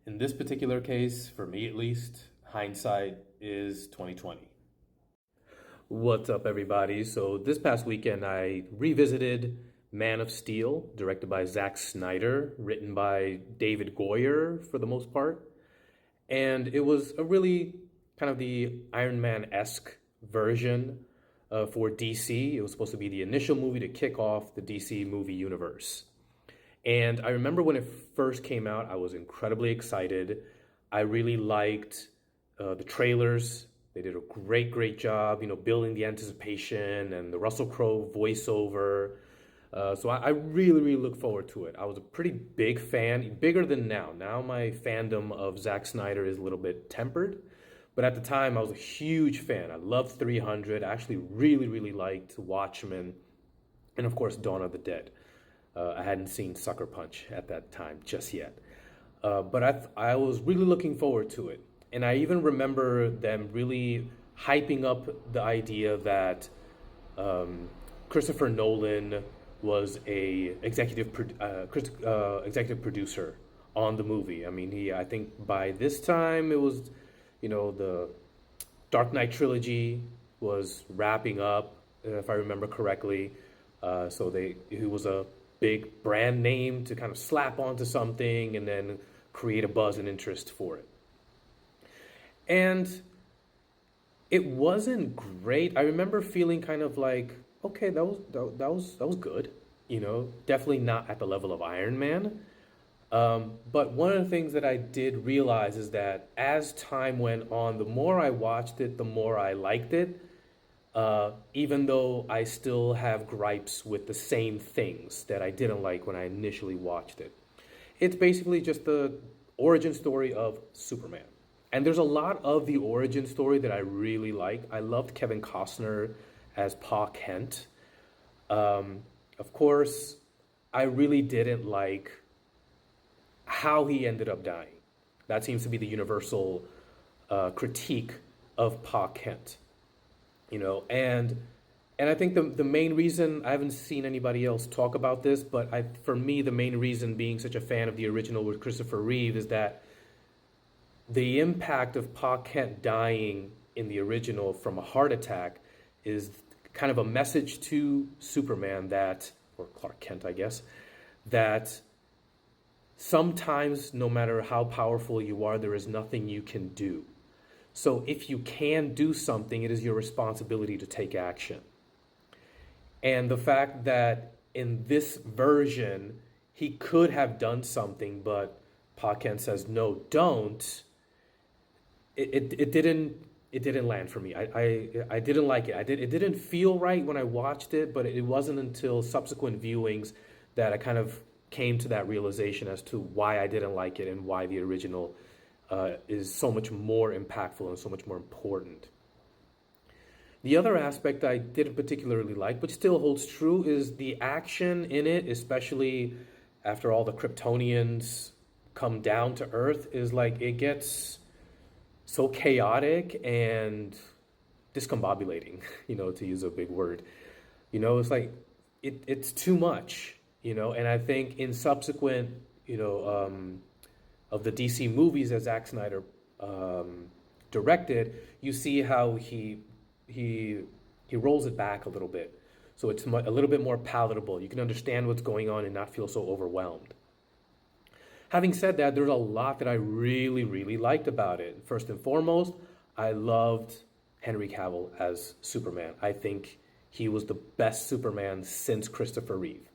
In this particular case, for me at least, hindsight is 2020. What's up, everybody? So this past weekend, I revisited Man of Steel, directed by Zack Snyder, written by David Goyer for the most part. And it was a really kind of the Iron Man-esque version for DC. It was supposed to be the initial movie to kick off the DC movie universe. And I remember when it first came out, I was incredibly excited. I really liked the trailers. They did a great job, building the anticipation and the Russell Crowe voiceover. So I really look forward to it. I was a pretty big fan, bigger than now. Now my fandom of Zack Snyder is a little bit tempered. But at the time, I was a huge fan. I loved 300. I actually really liked Watchmen. And of course, Dawn of the Dead. I hadn't seen Sucker Punch at that time just yet. But I was really looking forward to it. And I even remember them really hyping up the idea that Christopher Nolan was a executive producer on the movie. I mean, I think by this time it was, the Dark Knight trilogy was wrapping up, if I remember correctly. So he was a big brand name to kind of slap onto something and then create a buzz and interest for it. And it wasn't great. I remember feeling kind of like, okay, that was good. Definitely not at the level of Iron Man. But one of the things that I did realize is that as time went on, the more I watched it, the more I liked it. Even though I still have gripes with the same things that I didn't like when I initially watched it. It's basically just the origin story of Superman. And there's a lot of the origin story that I really like. I loved Kevin Costner as Pa Kent. Of course, I really didn't like how he ended up dying. That seems to be the universal critique of Pa Kent. And I think the main reason, I haven't seen anybody else talk about this, but for me, the main reason being such a fan of the original with Christopher Reeve is that the impact of Pa Kent dying in the original from a heart attack is kind of a message to Superman or Clark Kent, I guess, that sometimes no matter how powerful you are, there is nothing you can do. So if you can do something, it is your responsibility to take action. And the fact that in this version, he could have done something, but Pa Kent says, no, don't. It didn't land for me. I didn't like it. It didn't feel right when I watched it, but it wasn't until subsequent viewings that I kind of came to that realization as to why I didn't like it and why the original is so much more impactful and so much more important. The other aspect I didn't particularly like, but still holds true, is the action in it, especially after all the Kryptonians come down to Earth, is like it gets so chaotic and discombobulating, to use a big word. It's like it's too much, and I think in subsequent, of the DC movies that Zack Snyder directed, you see how he rolls it back a little bit. So it's a little bit more palatable. You can understand what's going on and not feel so overwhelmed. Having said that, there's a lot that I really liked about it. First and foremost, I loved Henry Cavill as Superman. I think he was the best Superman since Christopher Reeve.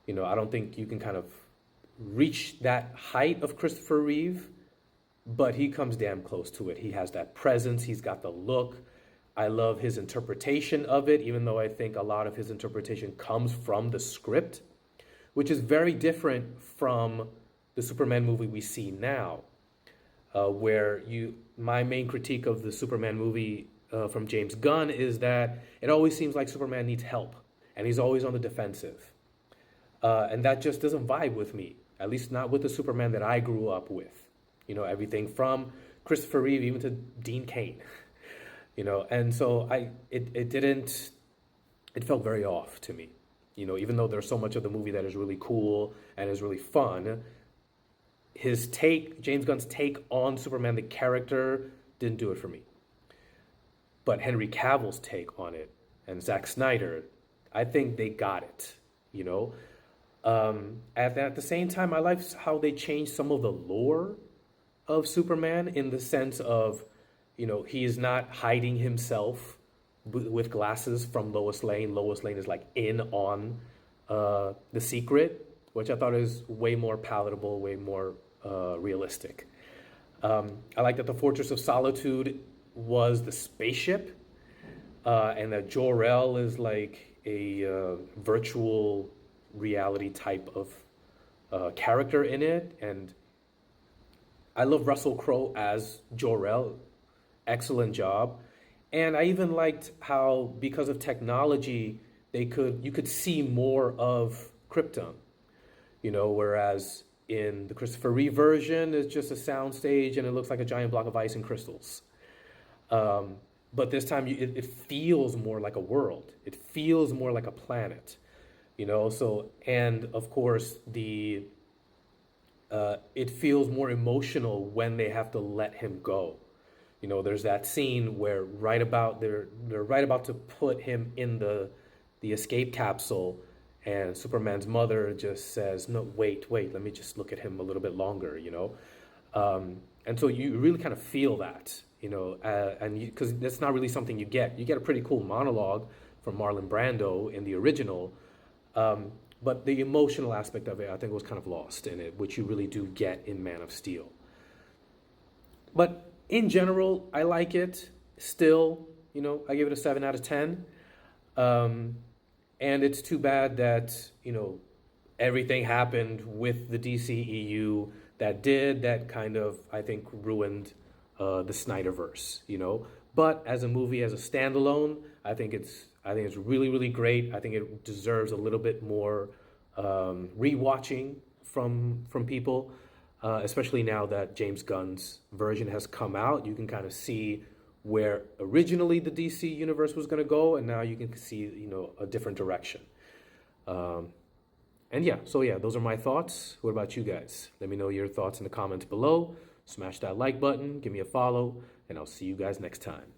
I don't think you can kind of reach that height of Christopher Reeve, but he comes damn close to it. He has that presence. He's got the look. I love his interpretation of it, even though I think a lot of his interpretation comes from the script, which is very different from the Superman movie we see now, where my main critique of the Superman movie from James Gunn is that it always seems like Superman needs help, and he's always on the defensive. And that just doesn't vibe with me, at least not with the Superman that I grew up with. Everything from Christopher Reeve even to Dean Cain. And so it felt very off to me. Even though there's so much of the movie that is really cool and is really fun, his take, James Gunn's take on Superman, the character, didn't do it for me. But Henry Cavill's take on it and Zack Snyder, I think they got it. You know, at the same time, I like how they changed some of the lore of Superman in the sense of, he is not hiding himself with glasses from Lois Lane. Lois Lane is like in on the secret, which I thought is way more palatable, way more realistic. I like that the Fortress of Solitude was the spaceship, and that Jor-El is like a virtual reality type of character in it. And I love Russell Crowe as Jor-El. Excellent job. And I even liked how, because of technology, you could see more of Krypton. Whereas in the Christopher Reeve version, it's just a sound stage and it looks like a giant block of ice and crystals. But this time, it feels more like a world. It feels more like a planet. So, and of course, it feels more emotional when they have to let him go. There's that scene where they're right about to put him in the escape capsule, and Superman's mother just says, "No, wait, let me just look at him a little bit longer." And so you really kind of feel that, and because that's not really something you get. You get a pretty cool monologue from Marlon Brando in the original, but the emotional aspect of it, I think, was kind of lost in it, which you really do get in Man of Steel. But in general, I like it. Still, I give it a 7 out of 10. And it's too bad that, everything happened with the DCEU that kind of, I think, ruined the Snyderverse, But as a movie, as a standalone, I think it's really, really great. I think it deserves a little bit more rewatching from people. Especially now that James Gunn's version has come out, you can kind of see where originally the DC universe was going to go, and now you can see, a different direction. Those are my thoughts. What about you guys? Let me know your thoughts in the comments below. Smash that like button, give me a follow, and I'll see you guys next time.